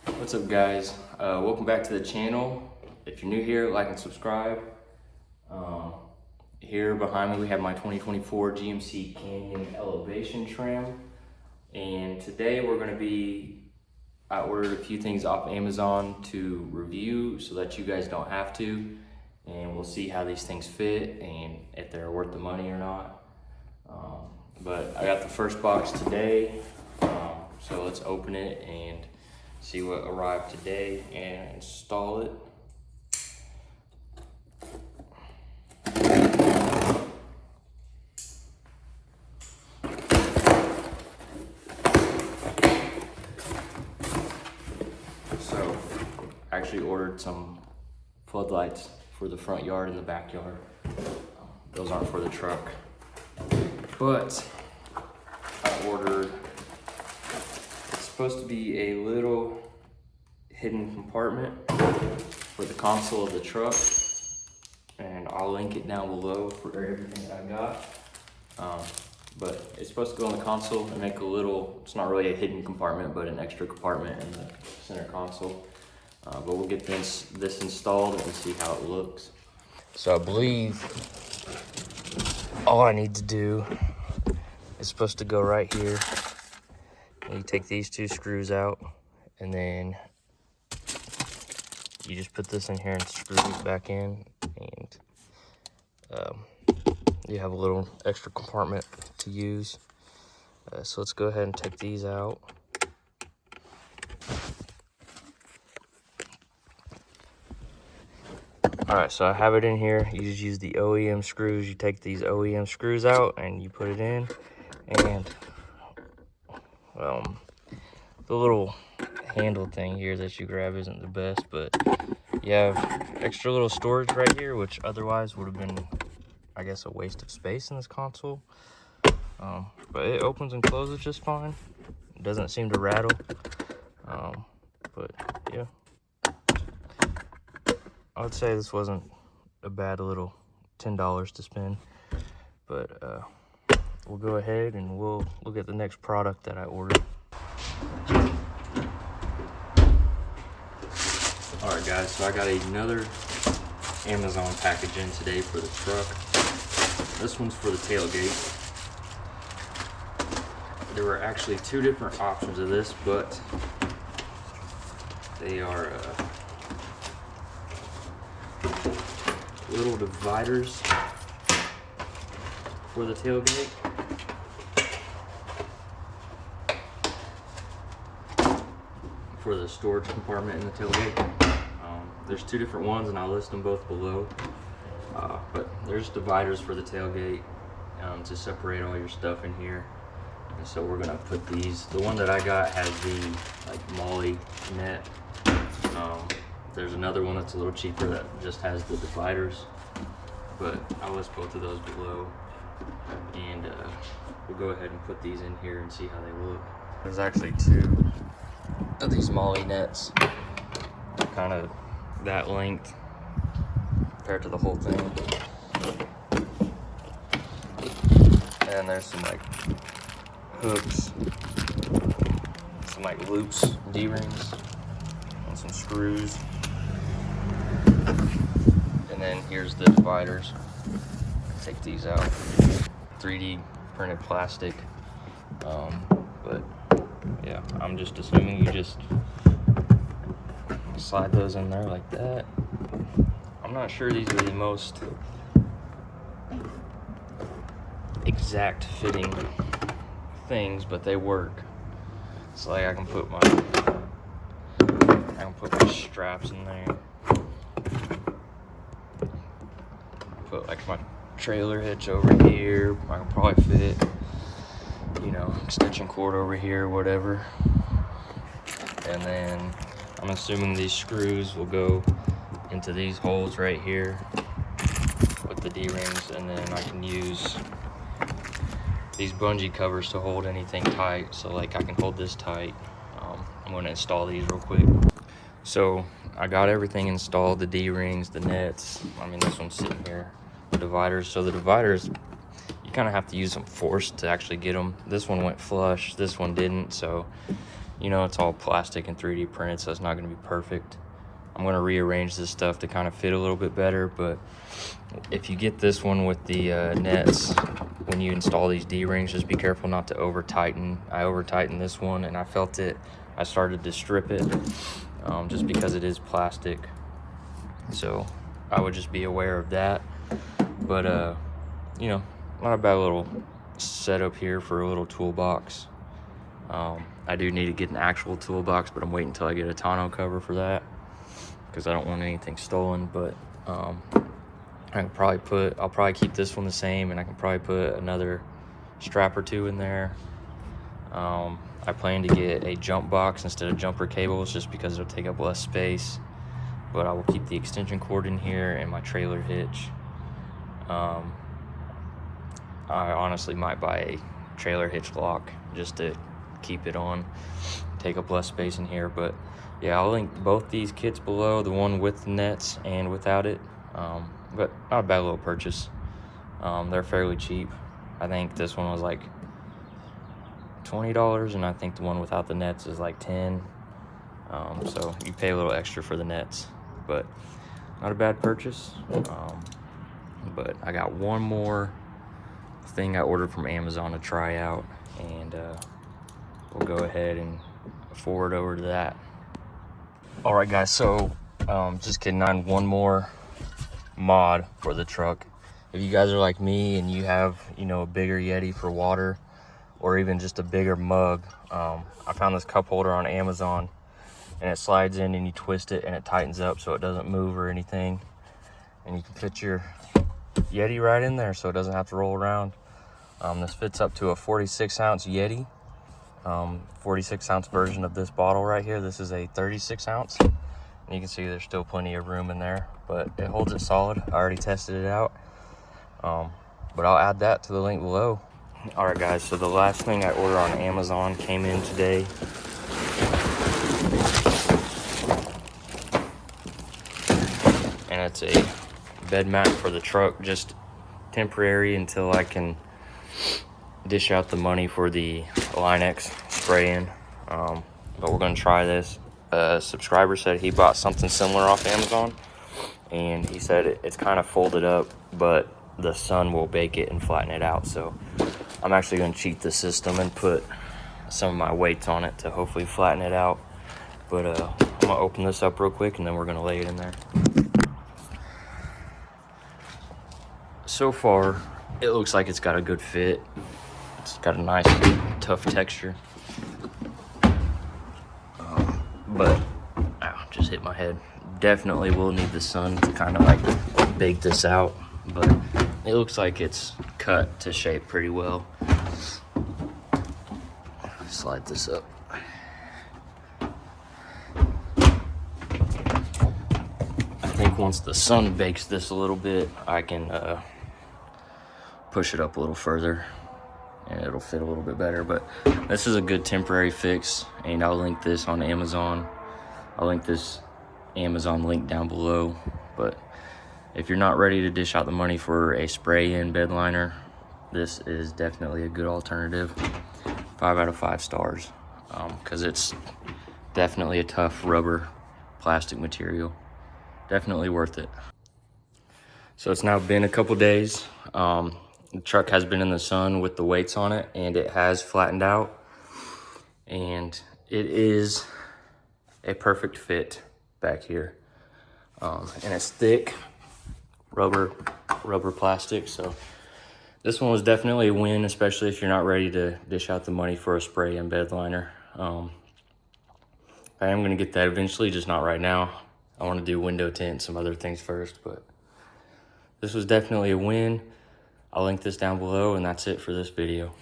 What's up, guys? Welcome back to the channel. If you're new here, like and subscribe. Here behind me we have my 2024 GMC Canyon elevation trim, and today I ordered a few things off Amazon to review so that you guys don't have to, and we'll see how these things fit and if they're worth the money or not. But I got the first box today, so let's open it and see what arrived today and install it. So I actually ordered some floodlights for the front yard and the backyard. Those aren't for the truck, but I ordered, it's supposed to be a little hidden compartment for the console of the truck, and I'll link it down below for everything that I got. But it's supposed to go in the console and make a little, it's not really a hidden compartment, but an extra compartment in the center console. But we'll get this installed and see how it looks. So I believe all I need to do is supposed to go right here. And you take these two screws out, and then you just put this in here and screw it back in, and you have a little extra compartment to use. So let's go ahead and take these out. Alright, so I have it in here. You just use the OEM screws. You take these OEM screws out and you put it in, and the little handle thing here that you grab isn't the best, but you have extra little storage right here, which otherwise would have been, I guess, a waste of space in this console. But it opens and closes just fine. It doesn't seem to rattle. But yeah, I would say this wasn't a bad little $10 to spend. But we'll go ahead and we'll look at the next product that I ordered. Alright guys, so I got another Amazon package in today for the truck. This one's for the tailgate. There were actually two different options of this, but they are little dividers for the tailgate. For the storage compartment in the tailgate. There's two different ones, and I'll list them both below. But there's dividers for the tailgate to separate all your stuff in here. And so we're gonna put these. The one that I got has the MOLLE net. There's another one that's a little cheaper that just has the dividers. But I'll list both of those below, and we'll go ahead and put these in here and see how they look. There's actually two of these MOLLE nets, kind of that length compared to the whole thing. And there's some hooks, some loops, D-rings, and some screws. And then here's the dividers. Take these out. 3D printed plastic. But yeah, I'm just assuming you just slide those in there like that. I'm not sure these are the most exact fitting things, but they work. It's like I can put my straps in there. Put my trailer hitch over here. I can probably fit, extension cord over here, whatever. And then I'm assuming these screws will go into these holes right here with the D-rings, and then I can use these bungee covers to hold anything tight. So I can hold this tight. I'm going to install these real quick. So I got everything installed, the D-rings, the nets. This one's sitting here, the dividers. So the dividers, you kind of have to use some force to actually get them. This one went flush, this one didn't, so you know, it's all plastic and 3D printed, so it's not gonna be perfect. I'm gonna rearrange this stuff to kind of fit a little bit better, but if you get this one with the nets, when you install these D-rings, just be careful not to over tighten. I over tightened this one and I felt it. I started to strip it just because it is plastic. So I would just be aware of that. But you know, not a bad little setup here for a little toolbox. I do need to get an actual toolbox, but I'm waiting until I get a tonneau cover for that, because I don't want anything stolen. But I'll probably keep this one the same, and I can probably put another strap or two in there. I plan to get a jump box instead of jumper cables, just because it'll take up less space. But I will keep the extension cord in here and my trailer hitch. I honestly might buy a trailer hitch lock just to keep it on, take up less space in here. But yeah, I'll link both these kits below, the one with the nets and without it. But not a bad little purchase. They're fairly cheap. I think this one was like $20, and I think the one without the nets is like $10. So you pay a little extra for the nets, but not a bad purchase. But I got one more thing I ordered from Amazon to try out, and we'll go ahead and forward over to that. All right, guys, so just kidding, on one more mod for the truck. If you guys are like me and you have, you know, a bigger Yeti for water, or even just a bigger mug, I found this cup holder on Amazon, and it slides in and you twist it and it tightens up so it doesn't move or anything, and you can fit your Yeti right in there so it doesn't have to roll around. This fits up to a 46-ounce Yeti. 46-ounce version of this bottle right here. This is a 36-ounce. And you can see there's still plenty of room in there, but it holds it solid. I already tested it out. But I'll add that to the link below. All right, guys, so the last thing I ordered on Amazon came in today. And it's a bed mat for the truck, just temporary until I can dish out the money for the Line-X spray-in. But we're gonna try this. A subscriber said he bought something similar off Amazon, and he said it's kind of folded up, but the sun will bake it and flatten it out. So I'm actually gonna cheat the system and put some of my weights on it to hopefully flatten it out. But I'm gonna open this up real quick, and then we're gonna lay it in there. So far, it looks like it's got a good fit. It's got a nice, tough texture. But, ow, just hit my head. Definitely will need the sun to kind of like bake this out. But it looks like it's cut to shape pretty well. Slide this up. I think once the sun bakes this a little bit, I can push it up a little further and it'll fit a little bit better. But this is a good temporary fix, and I'll link this on Amazon. I'll link this Amazon link down below. But if you're not ready to dish out the money for a spray-in bed liner, this is definitely a good alternative. 5 out of 5 stars, because it's definitely a tough rubber plastic material. Definitely worth it. So it's now been a couple days. The truck has been in the sun with the weights on it, and it has flattened out, and it is a perfect fit back here. And it's thick rubber plastic, so this one was definitely a win, especially if you're not ready to dish out the money for a spray and bed liner. I am gonna get that eventually, just not right now. I want to do window tint and some other things first, but this was definitely a win. I'll link this down below, and that's it for this video.